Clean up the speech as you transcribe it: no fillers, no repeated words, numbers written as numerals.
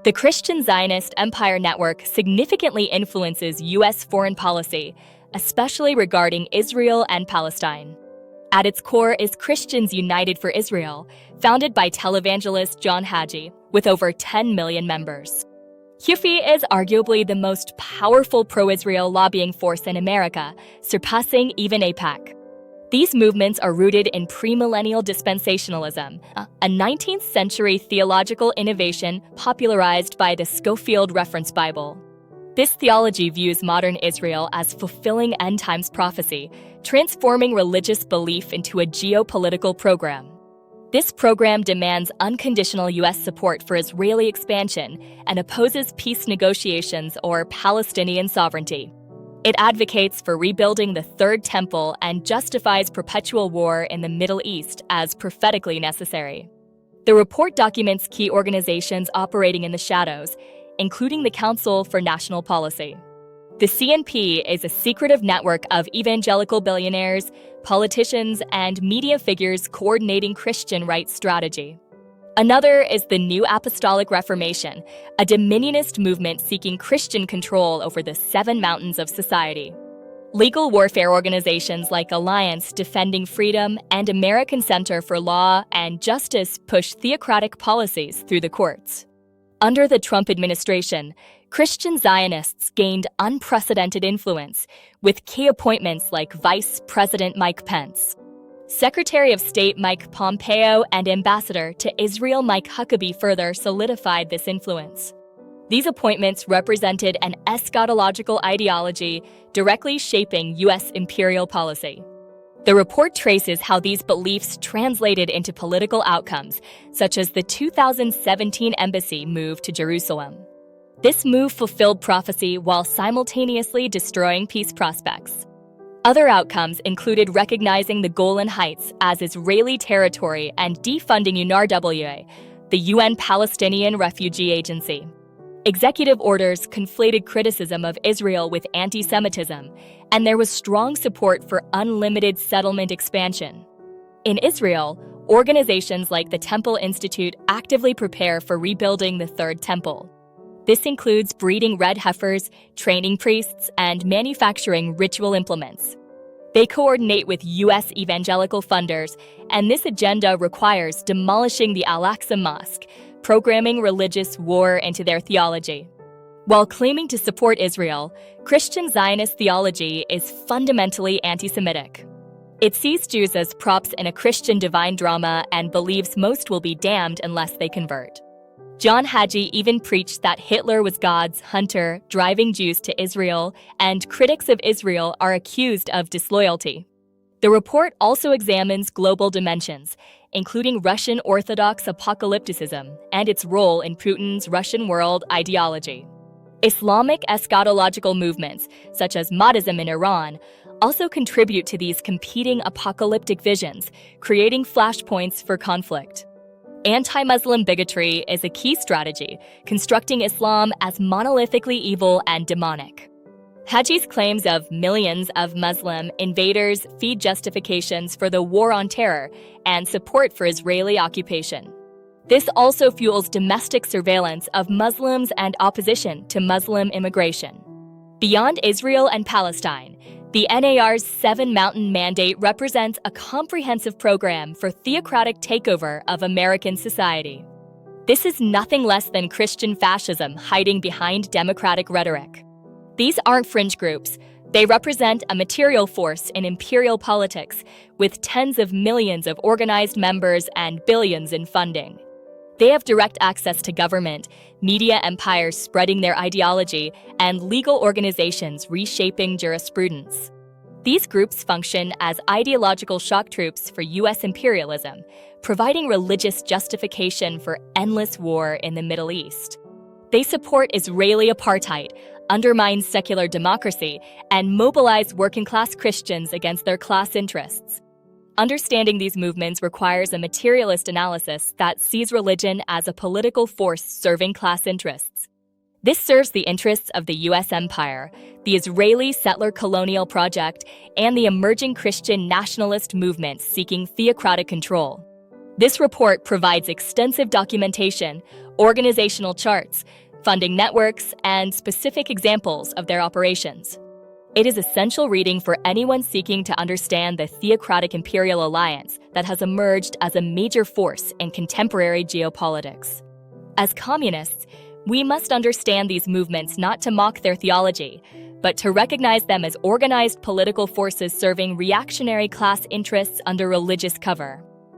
The Christian Zionist Empire Network significantly influences U.S. foreign policy, especially regarding Israel and Palestine. At its core is Christians United for Israel, founded by televangelist John Hagee, with over 10 million members. CUFI is arguably the most powerful pro-Israel lobbying force in America, surpassing even AIPAC. These movements are rooted in premillennial dispensationalism, a 19th century theological innovation popularized by the Scofield Reference Bible. This theology views modern Israel as fulfilling end-times prophecy, transforming religious belief into a geopolitical program. This program demands unconditional U.S. support for Israeli expansion and opposes peace negotiations or Palestinian sovereignty. It advocates for rebuilding the Third Temple and justifies perpetual war in the Middle East as prophetically necessary. The report documents key organizations operating in the shadows, including the Council for National Policy. The CNP is a secretive network of evangelical billionaires, politicians, and media figures coordinating Christian rights strategy. Another is the New Apostolic Reformation, a dominionist movement seeking Christian control over the seven mountains of society. Legal warfare organizations like Alliance Defending Freedom and American Center for Law and Justice push theocratic policies through the courts. Under the Trump administration, Christian Zionists gained unprecedented influence, with key appointments like Vice President Mike Pence, Secretary of State Mike Pompeo, and Ambassador to Israel Mike Huckabee further solidified this influence. These appointments represented an eschatological ideology directly shaping U.S. imperial policy. The report traces how these beliefs translated into political outcomes, such as the 2017 embassy move to Jerusalem. This move fulfilled prophecy while simultaneously destroying peace prospects. Other outcomes included recognizing the Golan Heights as Israeli territory and defunding UNRWA, the UN Palestinian Refugee Agency. Executive orders conflated criticism of Israel with anti-Semitism, and there was strong support for unlimited settlement expansion. In Israel, organizations like the Temple Institute actively prepare for rebuilding the Third Temple. This includes breeding red heifers, training priests, and manufacturing ritual implements. They coordinate with U.S. evangelical funders, and this agenda requires demolishing the Al-Aqsa Mosque, programming religious war into their theology. While claiming to support Israel, Christian Zionist theology is fundamentally anti-Semitic. It sees Jews as props in a Christian divine drama and believes most will be damned unless they convert. John Hagee even preached that Hitler was God's hunter, driving Jews to Israel, and critics of Israel are accused of disloyalty. The report also examines global dimensions, including Russian Orthodox apocalypticism and its role in Putin's Russian world ideology. Islamic eschatological movements, such as Mahdism in Iran, also contribute to these competing apocalyptic visions, creating flashpoints for conflict. Anti-Muslim bigotry is a key strategy, constructing Islam as monolithically evil and demonic. Hagee's claims of millions of Muslim invaders feed justifications for the war on terror and support for Israeli occupation. This also fuels domestic surveillance of Muslims and opposition to Muslim immigration. Beyond Israel and Palestine, the NAR's Seven Mountain Mandate represents a comprehensive program for theocratic takeover of American society. This is nothing less than Christian fascism hiding behind democratic rhetoric. These aren't fringe groups. They represent a material force in imperial politics, with tens of millions of organized members and billions in funding. They have direct access to government, media empires spreading their ideology, and legal organizations reshaping jurisprudence. These groups function as ideological shock troops for U.S. imperialism, providing religious justification for endless war in the Middle East. They support Israeli apartheid, undermine secular democracy, and mobilize working-class Christians against their class interests. Understanding these movements requires a materialist analysis that sees religion as a political force serving class interests. This serves the interests of the U.S. empire, the Israeli settler colonial project, and the emerging Christian nationalist movements seeking theocratic control. This report provides extensive documentation, organizational charts, funding networks, and specific examples of their operations. It is essential reading for anyone seeking to understand the theocratic imperial alliance that has emerged as a major force in contemporary geopolitics. As communists, we must understand these movements not to mock their theology, but to recognize them as organized political forces serving reactionary class interests under religious cover.